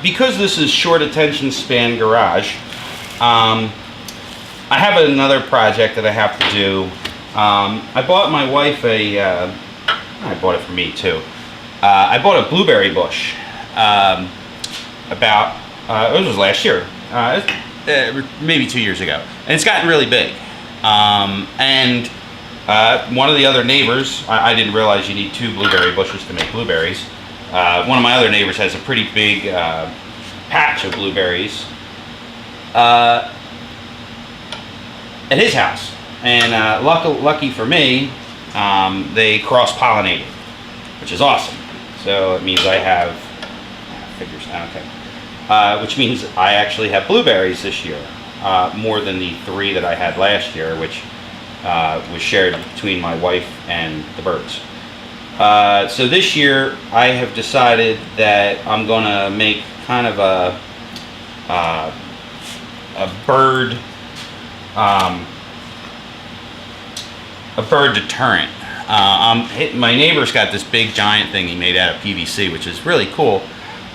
Because this is short attention span garage, I have another project that I have to do. I bought my wife I bought it for me too. I bought a blueberry bush about, it was last year, maybe 2 years ago. And it's gotten really big. One of the other neighbors, I didn't realize you need 2 blueberry bushes to make blueberries. One of my other neighbors has a pretty big patch of blueberries at his house. And lucky for me, they cross-pollinated, which is awesome. So it means I have, figures now, okay. Which means I actually have blueberries this year, more than the 3 that I had last year, which was shared between my wife and the birds. So this year I have decided that I'm going to make kind of a bird deterrent. My neighbor's got this big giant thing he made out of PVC, which is really cool.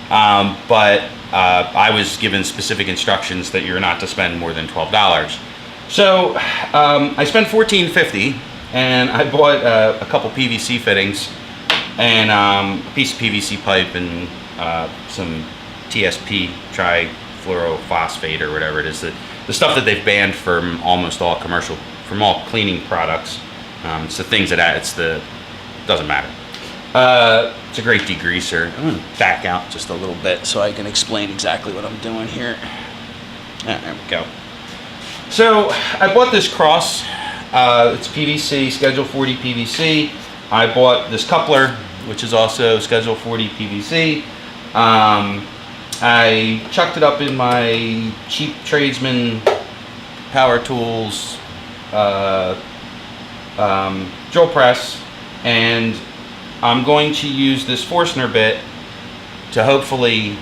But I was given specific instructions that you're not to spend more than $12. So I spent $14.50, and I bought a couple PVC fittings and a piece of PVC pipe and some TSP, trifluorophosphate or whatever it is, the stuff that they've banned from almost all from all cleaning products. It's the things that doesn't matter. It's a great degreaser. I'm going to back out just a little bit so I can explain exactly what I'm doing here. There we go. So I bought this cross. It's PVC, Schedule 40 PVC. I bought this coupler, which is also Schedule 40 PVC. I chucked it up in my cheap tradesman power tools drill press, and I'm going to use this Forstner bit to hopefully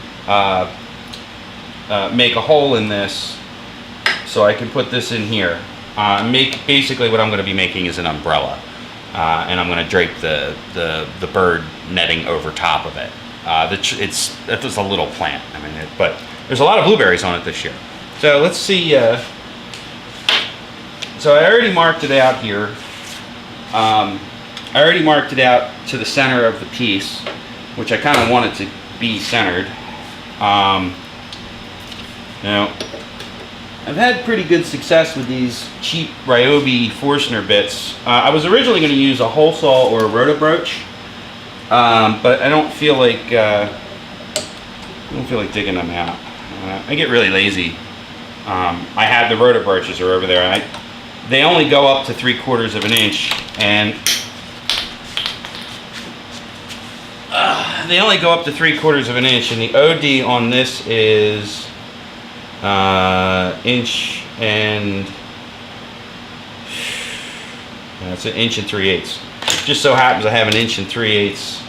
make a hole in this so I can put this in here. Basically what I'm going to be making is an umbrella, and I'm going to drape the bird netting over top of it. It's a little plant, but there's a lot of blueberries on it this year. So let's see. So I already marked it out here. I already marked it out to the center of the piece, which I kind of want it to be centered. Now, I've had pretty good success with these cheap Ryobi Forstner bits. I was originally going to use a hole saw or a rotobroach, but I don't feel like digging them out. I get really lazy. I had the rotobroaches are over there. They only go up to 3/4 of an inch, and they only go up to 3/4 of an inch, and the OD on this is inch and it's an inch and 3/8. Just so happens I have an inch and 3/8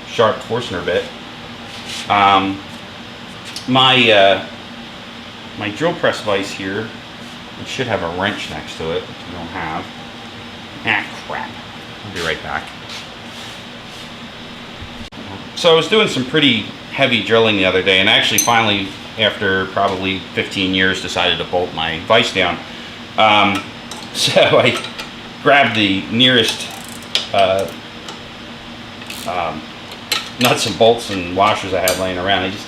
sharp Forstner bit. My drill press vise here, it should have a wrench next to it, which I don't have. Crap. I'll be right back. So I was doing some pretty heavy drilling the other day, and actually finally, after probably 15 years, decided to bolt my vise down. So I grabbed the nearest nuts and bolts and washers I had laying around. They just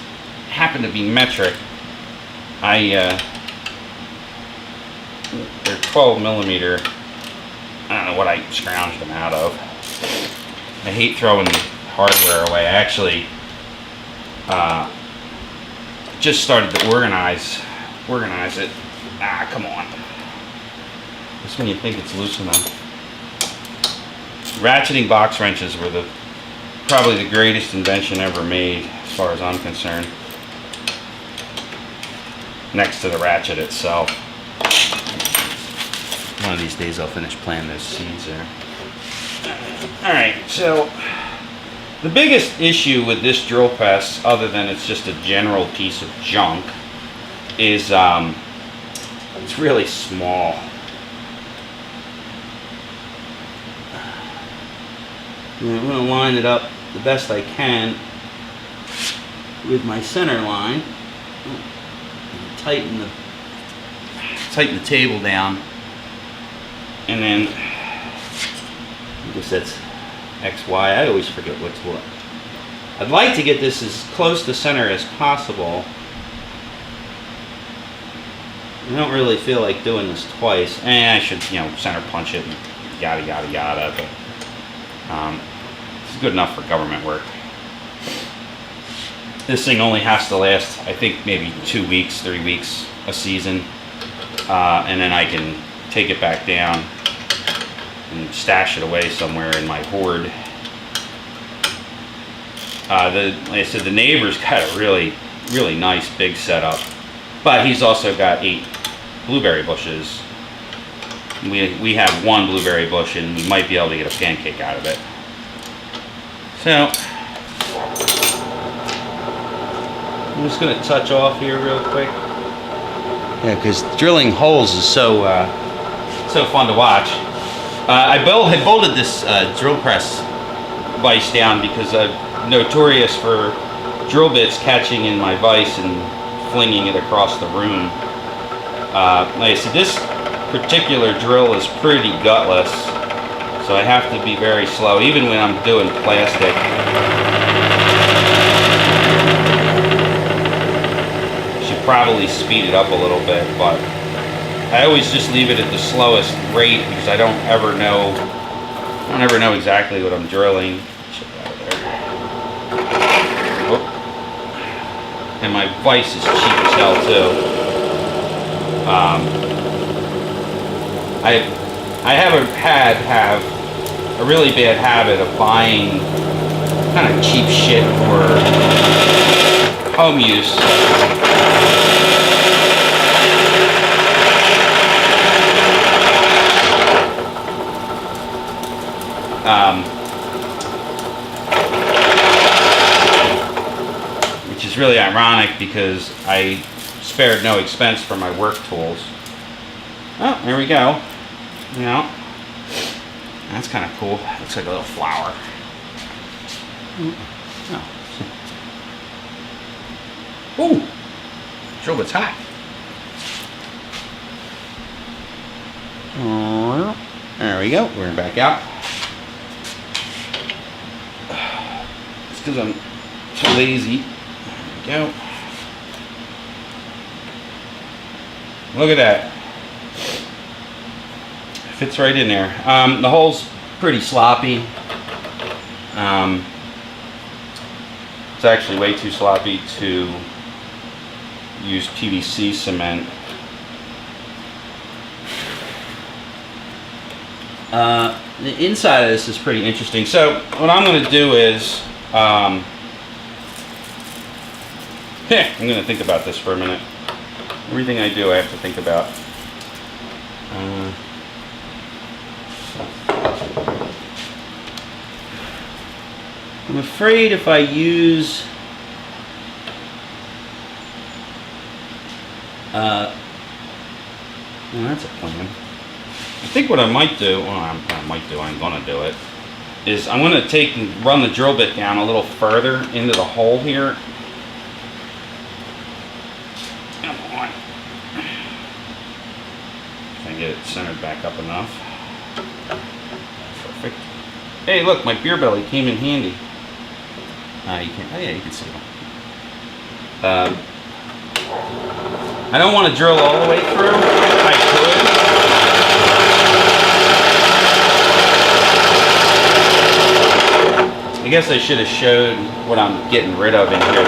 happened to be metric. They're 12 millimeter. I don't know what I scrounged them out of. I hate throwing hardware away. I actually just started to organize it. Come on. Just when you think it's loose enough. Ratcheting box wrenches were probably the greatest invention ever made, as far as I'm concerned. Next to the ratchet itself. One of these days I'll finish planting those seeds there. Alright, so the biggest issue with this drill press, other than it's just a general piece of junk, is it's really small. And I'm going to line it up the best I can with my center line. And tighten the table down. And then, I guess that's X, Y. I always forget what's what. I'd like to get this as close to center as possible. I don't really feel like doing this twice. I should, center punch it and yada, yada, yada. But it's good enough for government work. This thing only has to last, I think, maybe 2 weeks, 3 weeks, a season. And then I can take it back down and stash it away somewhere in my hoard. Like I said, the neighbor's got a really, really nice big setup, but he's also got 8 blueberry bushes. We have 1 blueberry bush, and we might be able to get a pancake out of it. So I'm just going to touch off here real quick. Yeah, because drilling holes is so fun to watch. I had bolted this drill press vise down because I'm notorious for drill bits catching in my vise and flinging it across the room. Like I said, this particular drill is pretty gutless, so I have to be very slow, even when I'm doing plastic. Should probably speed it up a little bit, but I always just leave it at the slowest rate because I don't ever know exactly what I'm drilling. And my vise is cheap as hell too. I have a really bad habit of buying kind of cheap shit for home use. Which is really ironic because I spared no expense for my work tools. Oh, there we go. That's kind of cool. Looks like a little flower. Oh. Ooh, drill bit's hot. There we go. We're back out. It's because I'm too lazy. There we go. Look at that. Fits right in there. The hole's pretty sloppy. It's actually way too sloppy to use PVC cement. The inside of this is pretty interesting. So what I'm going to do is, I'm going to think about this for a minute. Everything I do, I have to think about. I'm afraid if I use well, that's a plan. I think what I might do, I'm going to do it, is I'm going to take and run the drill bit down a little further into the hole here. Come on. Can I get it centered back up enough? Perfect. Hey, look, my beer belly came in handy. You can, oh yeah, you can see them. I don't want to drill all the way through. I could. I guess I should have showed what I'm getting rid of in here.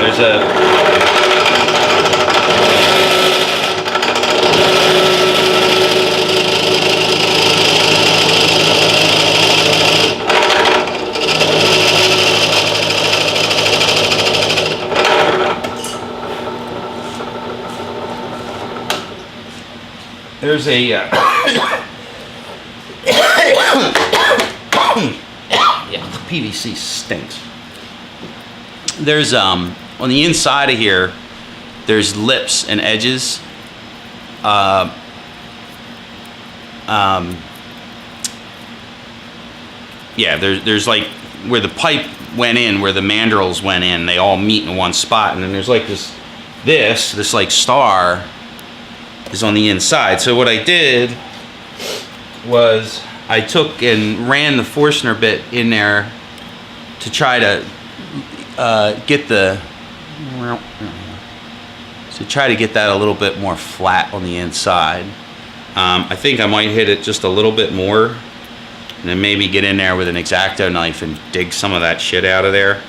There's a yeah, PVC stinks. There's on the inside of here, there's lips and edges. Yeah, there's like where the pipe went in, where the mandrels went in, they all meet in one spot, and then there's like this like star is on the inside. So what I did was I took and ran the Forstner bit in there to try to get that a little bit more flat on the inside. I think I might hit it just a little bit more, and then maybe get in there with an X-Acto knife and dig some of that shit out of there.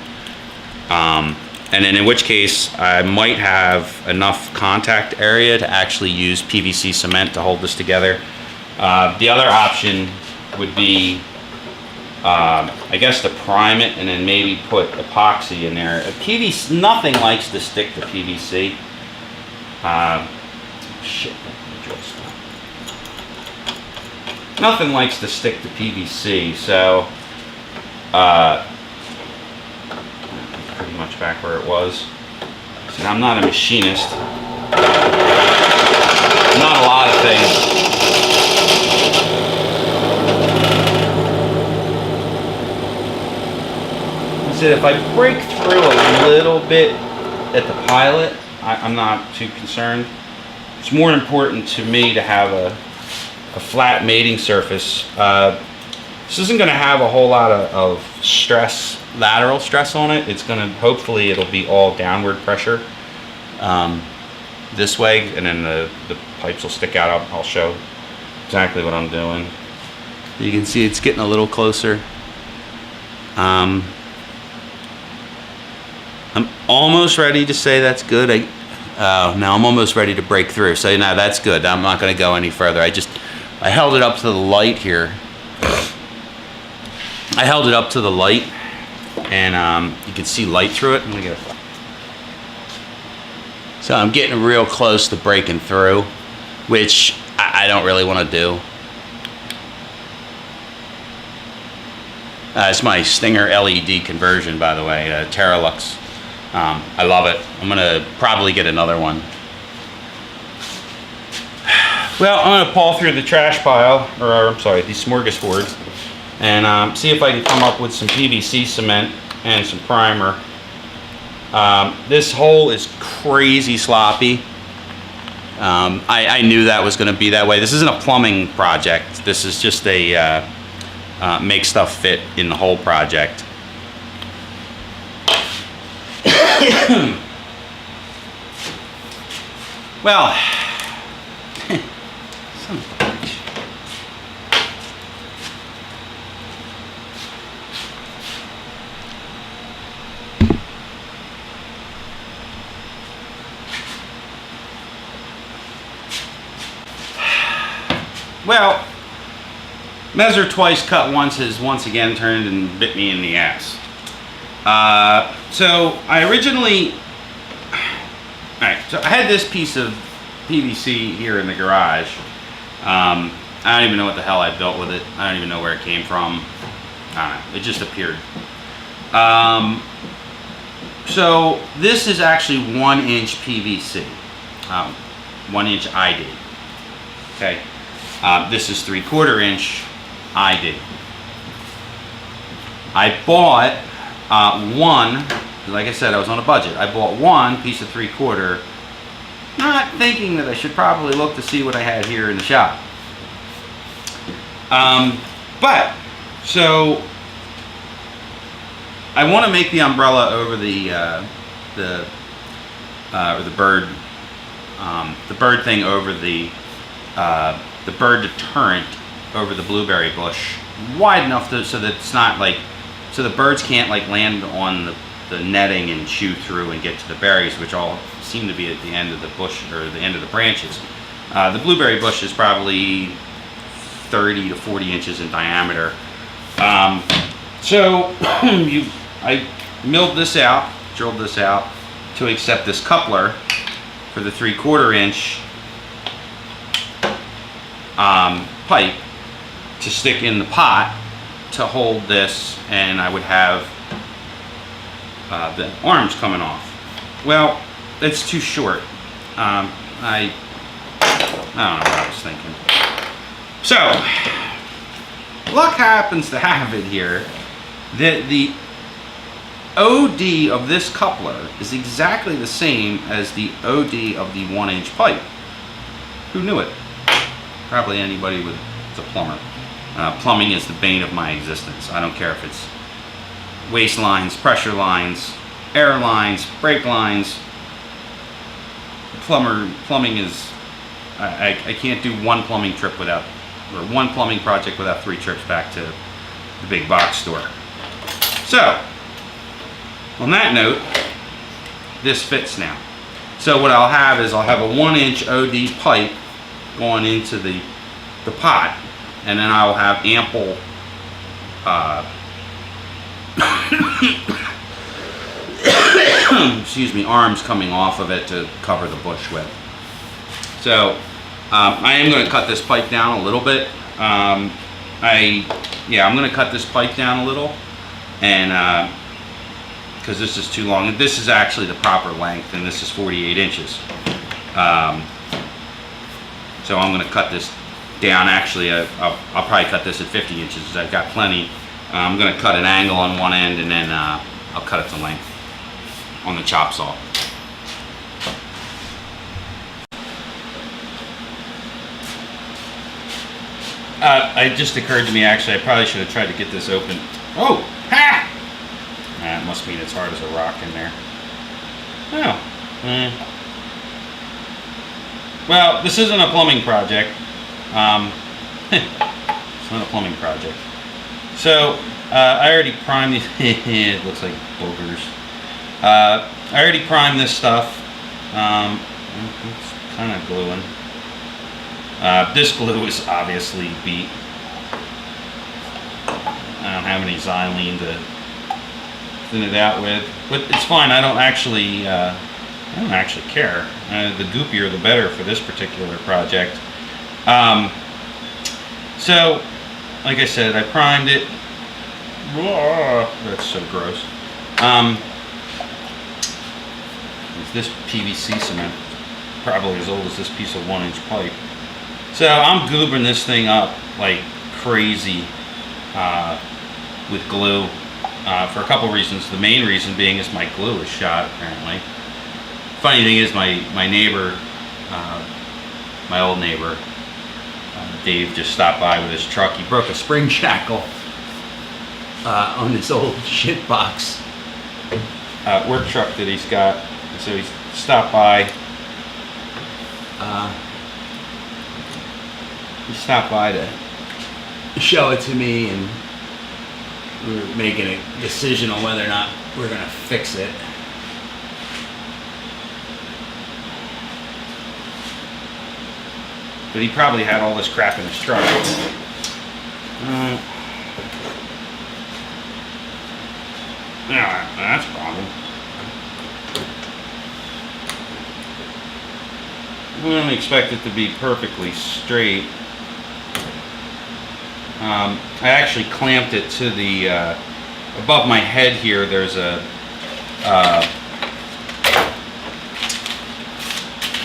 And then in which case I might have enough contact area to actually use PVC cement to hold this together. The other option would be, I guess, to prime it and then maybe put epoxy in there. PVC, nothing likes to stick to PVC. Shit, nothing likes to stick to PVC, so pretty much back where it was. See, I'm not a machinist. Not a lot of things. I said if I break through a little bit at the pilot, I'm not too concerned. It's more important to me to have a flat mating surface. This isn't going to have a whole lot of stress, lateral stress on it. It's going to, hopefully it'll be all downward pressure this way, and then the pipes will stick out. I'll show exactly what I'm doing. You can see it's getting a little closer. I'm almost ready to say that's good. Now I'm almost ready to break through. So now that's good. I'm not going to go any further. I held it up to the light here. I held it up to the light, and you can see light through it. So I'm getting real close to breaking through, which I don't really want to do. It's my Stinger LED conversion, by the way, Terralux. I love it. I'm going to probably get another one. Well, I'm going to paw through the trash pile, or I'm sorry, these smorgasbords, and see if I can come up with some PVC cement and some primer. This hole is crazy sloppy. I knew that was going to be that way. This isn't a plumbing project. This is just a make stuff fit in the hole project. Well, son of a bitch. Well, measure twice, cut once has once again turned and bit me in the ass. So I originally, so I had this piece of PVC here in the garage. I don't even know what the hell I built with it. I don't even know where it came from. I don't know, it just appeared. So this is actually 1-inch PVC, 1-inch ID. Okay, this is 3/4 inch ID. I bought one, like I said, I was on a budget. I bought one piece of 3/4, not thinking that I should probably look to see what I had here in the shop. But so I want to make the umbrella over the bird thing over the bird deterrent over the blueberry bush wide enough so that it's not like, so the birds can't like land on the netting and chew through and get to the berries, which all seem to be at the end of the bush or the end of the branches. The blueberry bush is probably 30 to 40 inches in diameter. So I milled this out, drilled this out to accept this coupler for the 3/4 inch pipe to stick in the pot to hold this, and I would have the arms coming off. Well, it's too short. I don't know what I was thinking. So, luck happens to have it here The OD of this coupler is exactly the same as the OD of the 1-inch pipe. Who knew it? Probably anybody who's a plumber. Plumbing is the bane of my existence. I don't care if it's waste lines, pressure lines, air lines, brake lines. Plumbing is, I can't do one plumbing trip without, or one plumbing project without 3 trips back to the big box store. So, on that note, this fits now. So what I'll have is I'll have a 1-inch OD pipe going into the pot, and then I'll have ample excuse me, arms coming off of it to cover the bush with. So I am going to cut this pipe down a little bit. I'm going to cut this pipe down a little, and because this is too long. This is actually the proper length, and this is 48 inches. So I'm going to cut this down. Actually, I'll probably cut this at 50 inches because I've got plenty. I'm going to cut an angle on one end, and then I'll cut it to length on the chop saw. It just occurred to me, actually, I probably should have tried to get this open. Oh! Ha! That must mean it's hard as a rock in there. Oh. Well, this isn't a plumbing project. It's not a plumbing project. So, I already primed these. It looks like boogers. I already primed this stuff. It's kind of gluing. This glue is obviously beat. I don't have any xylene to thin it out with, but it's fine. I don't actually care. The goopier the better for this particular project. So, like I said, I primed it. That's so gross. This PVC cement, probably as old as this piece of 1-inch pipe. So I'm goobering this thing up like crazy with glue for a couple reasons. The main reason being is my glue is shot, apparently. Funny thing is, my neighbor, my old neighbor, Dave, just stopped by with his truck. He broke a spring shackle on this old shit box work truck that he's got. So he stopped by. He stopped by to show it to me, and we were making a decision on whether or not we're going to fix it. But he probably had all this crap in his truck. Yeah, that's a problem. I don't expect it to be perfectly straight. I actually clamped it to the above my head here. There's a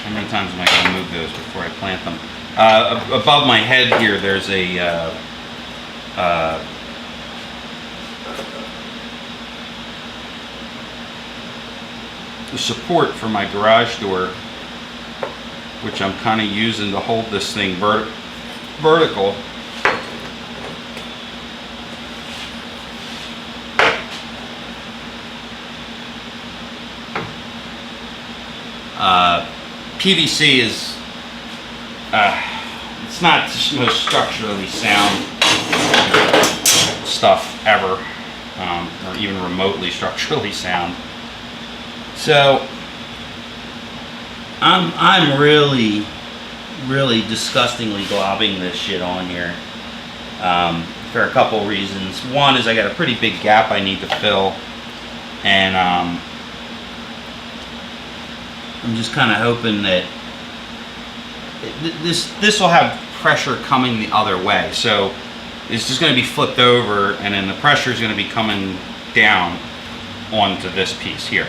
how many times am I going to move those before I plant them? Above my head here, there's a support for my garage door, which I'm kind of using to hold this thing vertical. PVC is it's not the most structurally sound stuff ever, or even remotely structurally sound. So I'm really disgustingly globbing this shit on here for a couple reasons. One is I got a pretty big gap I need to fill, and I'm just kind of hoping that this will have pressure coming the other way. So it's just going to be flipped over, and then the pressure is going to be coming down onto this piece here.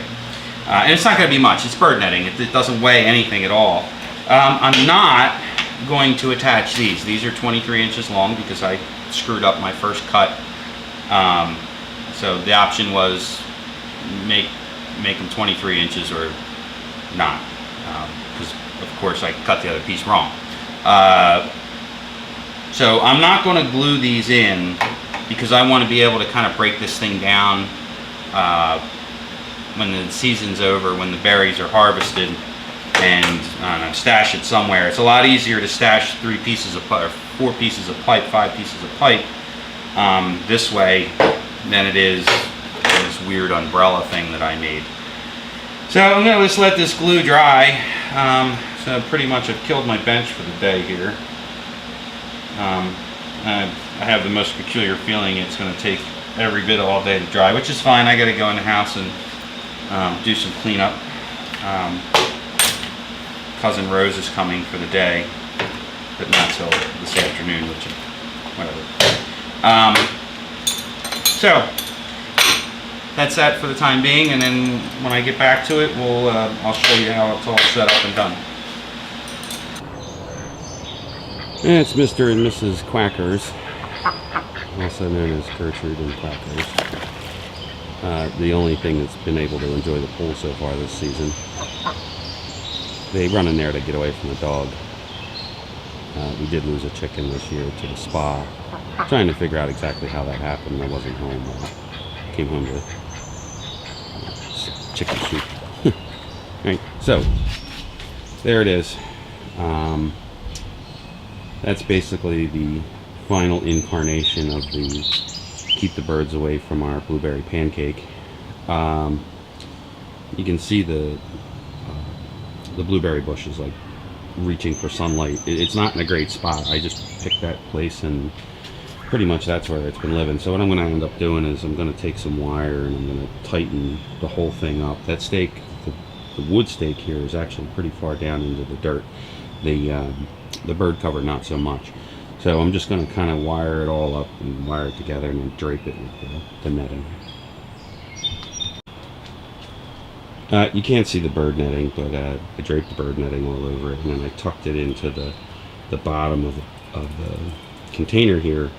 And it's not going to be much. It's bird netting. It doesn't weigh anything at all. I'm not going to attach these. These are 23 inches long because I screwed up my first cut. So the option was make them 23 inches or not, because of course I cut the other piece wrong. So I'm not going to glue these in because I want to be able to kind of break this thing down when the season's over, when the berries are harvested, and I don't know, stash it somewhere. It's a lot easier to stash 3 pieces of pipe, or 4 pieces of pipe, 5 pieces of pipe this way than it is this weird umbrella thing that I made. So I'm going to just let this glue dry. So pretty much I've killed my bench for the day here. I have the most peculiar feeling it's going to take every bit all day to dry, which is fine. I got to go in the house and do some cleanup. Cousin Rose is coming for the day, but not till this afternoon, which is whatever. So that's that for the time being, and then when I get back to it, I'll show you how it's all set up and done. And it's Mr. and Mrs. Quackers, also known as Gertrude and Quackers. The only thing that's been able to enjoy the pool so far this season. They run in there to get away from the dog. We did lose a chicken this year to the spa. Trying to figure out exactly how that happened. I wasn't home. I came home to chicken soup. Right, so there it is. That's basically the final incarnation of the keep the birds away from our blueberry pancake. You can see the blueberry bush is like reaching for sunlight. It's not in a great spot. I just picked that place and pretty much that's where it's been living. So what I'm going to end up doing is I'm going to take some wire and I'm going to tighten the whole thing up. That stake, the wood stake here, is actually pretty far down into the dirt. The bird cover not so much. So I'm just going to kind of wire it all up and wire it together and then drape it with the netting. You can't see the bird netting, but I draped the bird netting all over it, and then I tucked it into the bottom of the container here.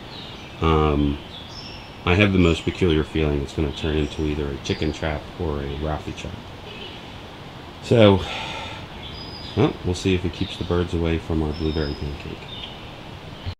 I have the most peculiar feeling it's going to turn into either a chicken trap or a Ralphie trap. So, well, we'll see if it keeps the birds away from our blueberry pancake.